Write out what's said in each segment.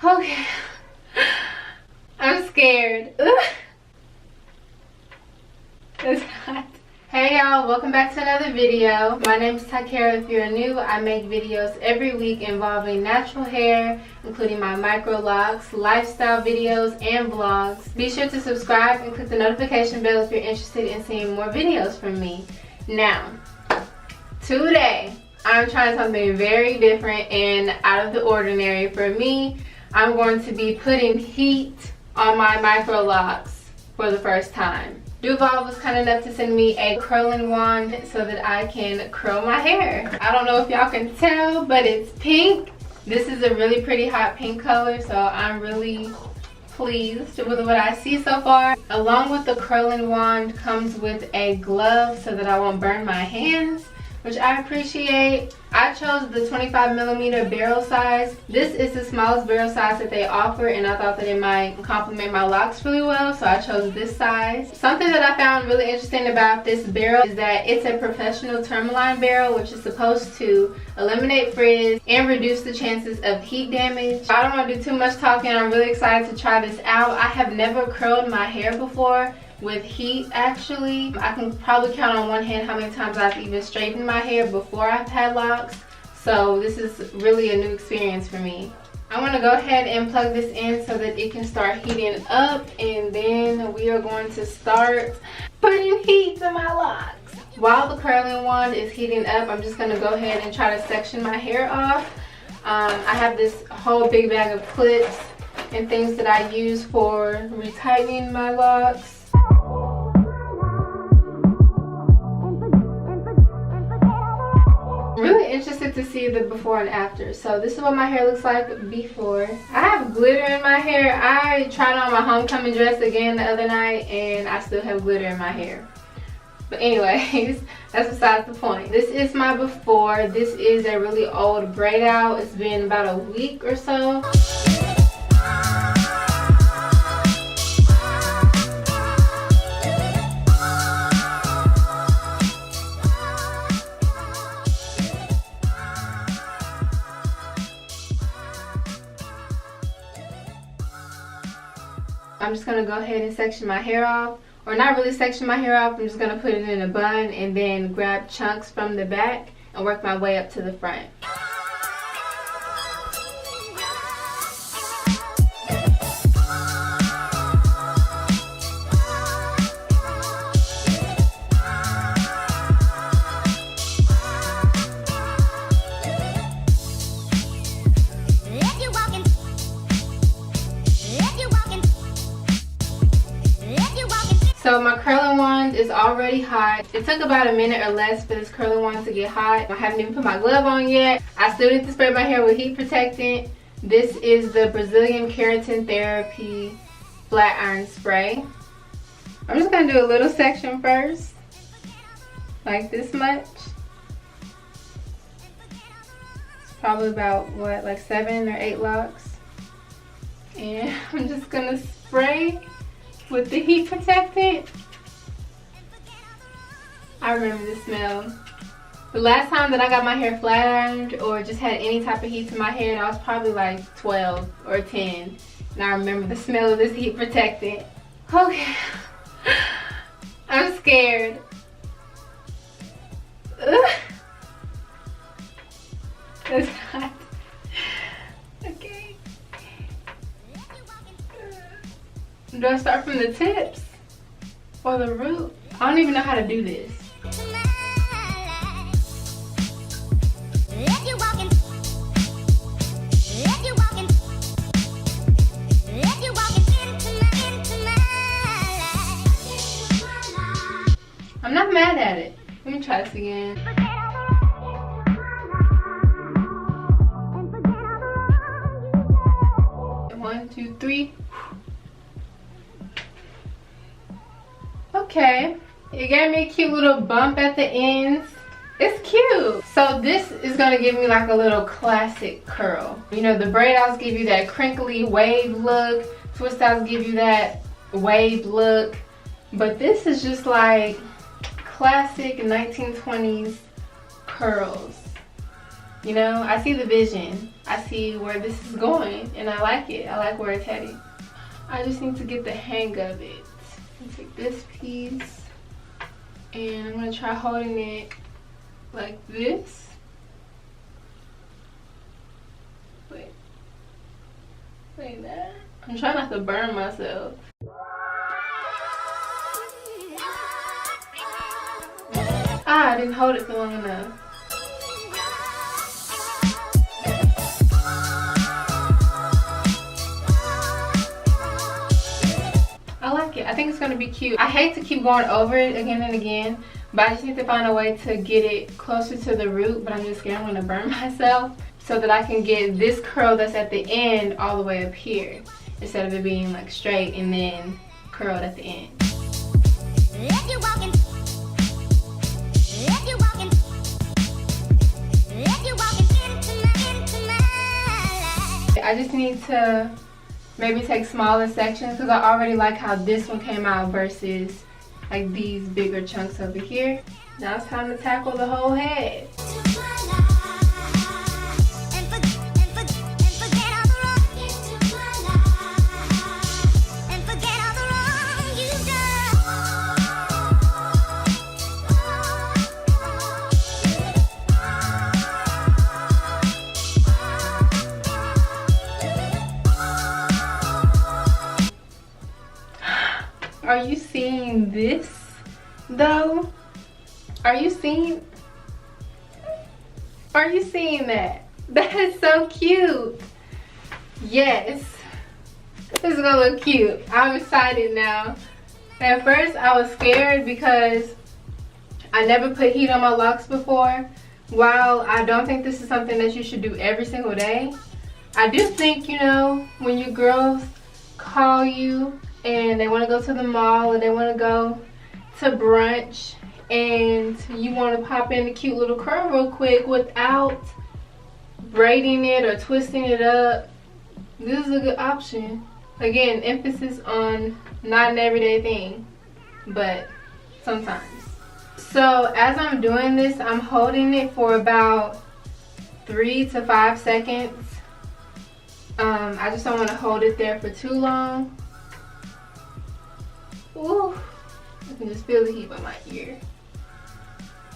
Okay. I'm scared. Ugh. It's hot. Hey y'all, welcome back to another video. My name is TyKara. If you're new, I make videos every week involving natural hair, including my Microlocs, lifestyle videos, and vlogs. Be sure to subscribe and click the notification bell if you're interested in seeing more videos from me. Now, today, I'm trying something very different and out of the ordinary. For me, I'm going to be putting heat on my Microlocs for the first time. Duvolle was kind enough to send me a curling wand so that I can curl my hair. I don't know if y'all can tell, but it's pink. This is a really pretty hot pink color, so I'm really pleased with what I see so far. Along with the curling wand comes with a glove so that I won't burn my hands, which I appreciate. I chose the 25mm barrel size. This is the smallest barrel size that they offer, and I thought that it might complement my locks really well, so I chose this size. Something that I found really interesting about this barrel is that it's a professional tourmaline barrel, which is supposed to eliminate frizz and reduce the chances of heat damage. I don't want to do too much talking. I'm really excited to try this out. I have never curled my hair before with heat. Actually, I can probably count on one hand how many times I've even straightened my hair before I've had locks, so this is really a new experience for me. I want to go ahead and plug this in so that it can start heating up, and then we are going to start putting heat to my locks. While the curling wand is heating up, I'm just going to go ahead and try to section my hair off. I have this whole big bag of clips and things that I use for retightening my locks. Really interested to see the before and after. So this is what my hair looks like before. I have glitter in my hair. I tried on my homecoming dress again the other night and I still have glitter in my hair. But anyways, that's besides the point. This is my before. This is a really old braid out. It's been about a week or so. I'm just going to go ahead and section my hair off, or not really section my hair off. I'm just going to put it in a bun and then grab chunks from the back and work my way up to the front. So my curling wand is already hot. It took about a minute or less for this curling wand to get hot. I haven't even put my glove on yet. I still need to spray my hair with heat protectant. This is the Brazilian Keratin Therapy Flat Iron Spray. I'm just going to do a little section first, like this much. It's probably about, what, like 7 or 8 locks. And I'm just going to spray with the heat protectant. I remember the smell. The last time that I got my hair flat ironed or just had any type of heat to my hair, I was probably like 12 or 10. And I remember the smell of this heat protectant. Okay. I'm scared. Ugh. It's hot. Okay. Do I start from the tips or the root? I don't even know how to do this. I'm not mad at it. Let me try this again. 1, 2, 3. Okay, it gave me a cute little bump at the ends. It's cute. So this is gonna give me like a little classic curl. You know, the braid outs give you that crinkly wave look. Twist outs give you that wave look. But this is just like classic 1920s curls. You know, I see the vision. I see where this is going and I like it. I like where it's heading. I just need to get the hang of it. Take this piece and I'm gonna try holding it like this. Like that. I'm trying not to burn myself. I didn't hold it for long enough. I like it. I think it's gonna be cute. I hate to keep going over it again and again, but I just need to find a way to get it closer to the root, but I'm just scared I'm gonna burn myself, so that I can get this curl that's at the end all the way up here, instead of it being like straight and then curled at the end. I just need to maybe take smaller sections because I already like how this one came out versus like these bigger chunks over here. Now it's time to tackle the whole head. Are you seeing this though? Are you seeing that? That is so cute. Yes, this is gonna look cute. I'm excited now. At first I was scared because I never put heat on my locks before. While I don't think this is something that you should do every single day, I do think, you know, when your girls call you and they want to go to the mall or they want to go to brunch and you want to pop in a cute little curl real quick without braiding it or twisting it up, this is a good option. Again, emphasis on not an everyday thing, but sometimes. So as I'm doing this, I'm holding it for about 3 to 5 seconds. I just don't want to hold it there for too long. Ooh, I can just feel the heat by my ear.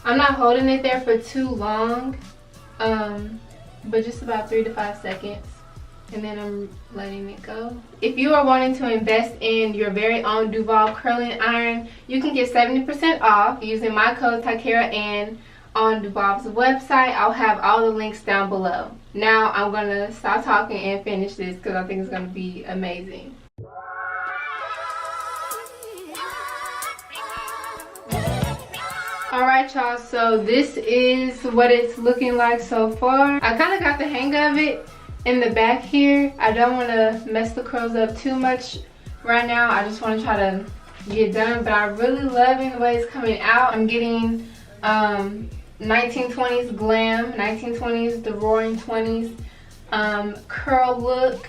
I'm not holding it there for too long, but just about 3 to 5 seconds, and then I'm letting it go. If you are wanting to invest in your very own Duvolle curling iron, you can get 70% off using my code TyKara and on Duvolle's website. I'll have all the links down below. Now I'm gonna stop talking and finish this because I think it's gonna be amazing. Alright y'all, so this is what it's looking like so far. I kind of got the hang of it in the back here. I don't want to mess the curls up too much right now. I just want to try to get done, but I'm really loving the way it's coming out. I'm getting 1920s glam, 1920s, the roaring 20s curl look.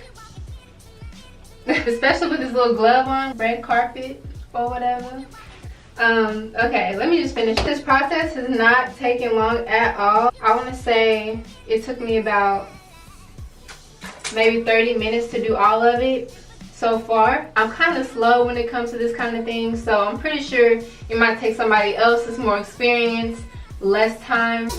Especially with this little glove on, red carpet or whatever. Okay, let me just finish. This process has not taken long at all. I want to say it took me about maybe 30 minutes to do all of it so far. I'm kind of slow when it comes to this kind of thing, so I'm pretty sure it might take somebody else that's more experienced, less time.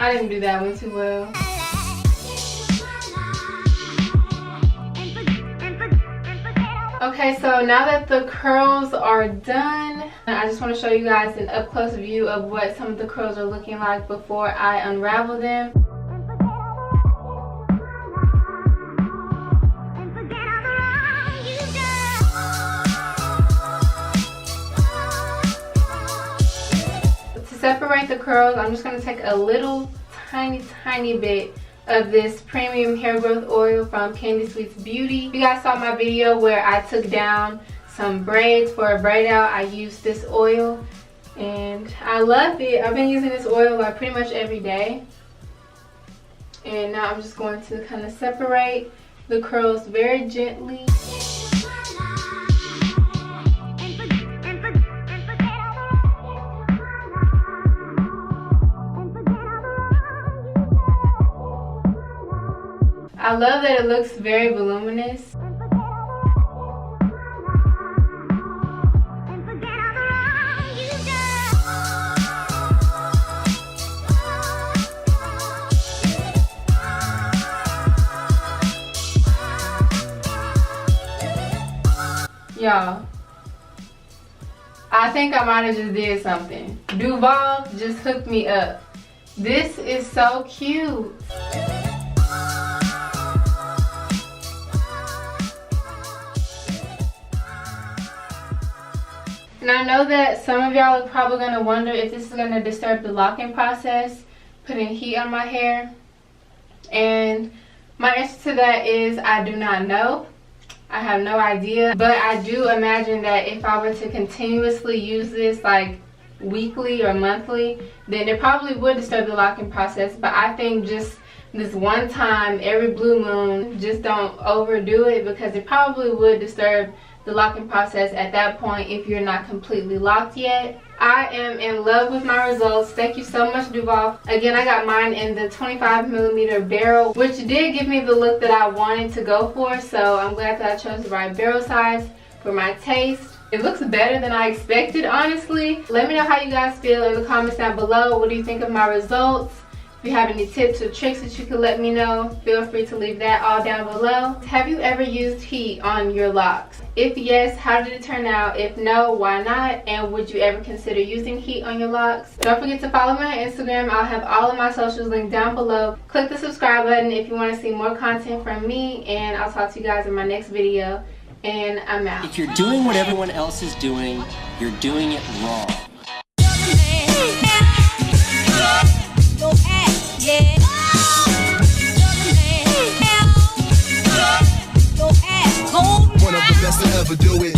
I didn't do that one too well. Okay, so now that the curls are done, I just want to show you guys an up-close view of what some of the curls are looking like before I unravel them. To separate the curls, I'm just going to take a little tiny bit of this premium hair growth oil from Candy Sweet's Beauty. If you guys saw my video where I took down some braids for a braid out, I used this oil and I love it. I've been using this oil like pretty much every day. And now I'm just going to kind of separate the curls very gently. I love that it looks very voluminous. Y'all, I think I might have just did something. Duvolle just hooked me up. This is so cute. And I know that some of y'all are probably going to wonder if this is going to disturb the locking process, putting heat on my hair. And my answer to that is I do not know. I have no idea. But I do imagine that if I were to continuously use this like weekly or monthly, then it probably would disturb the locking process. But I think just this one time every blue moon, just don't overdo it, because it probably would disturb the locking process at that point if you're not completely locked yet. I am in love with my results. Thank you so much, Duvolle. Again, I got mine in the 25mm barrel, which did give me the look that I wanted to go for, so I'm glad that I chose the right barrel size for my taste. It looks better than I expected, honestly. Let me know how you guys feel in the comments down below. What do you think of my results? If you have any tips or tricks that you could let me know, feel free to leave that all down below. Have you ever used heat on your locks? If yes, how did it turn out? If no, why not? And would you ever consider using heat on your locks? Don't forget to follow me on Instagram. I'll have all of my socials linked down below. Click the subscribe button if you want to see more content from me, and I'll talk to you guys in my next video. And I'm out. If you're doing what everyone else is doing, you're doing it wrong. One of the best to ever do it.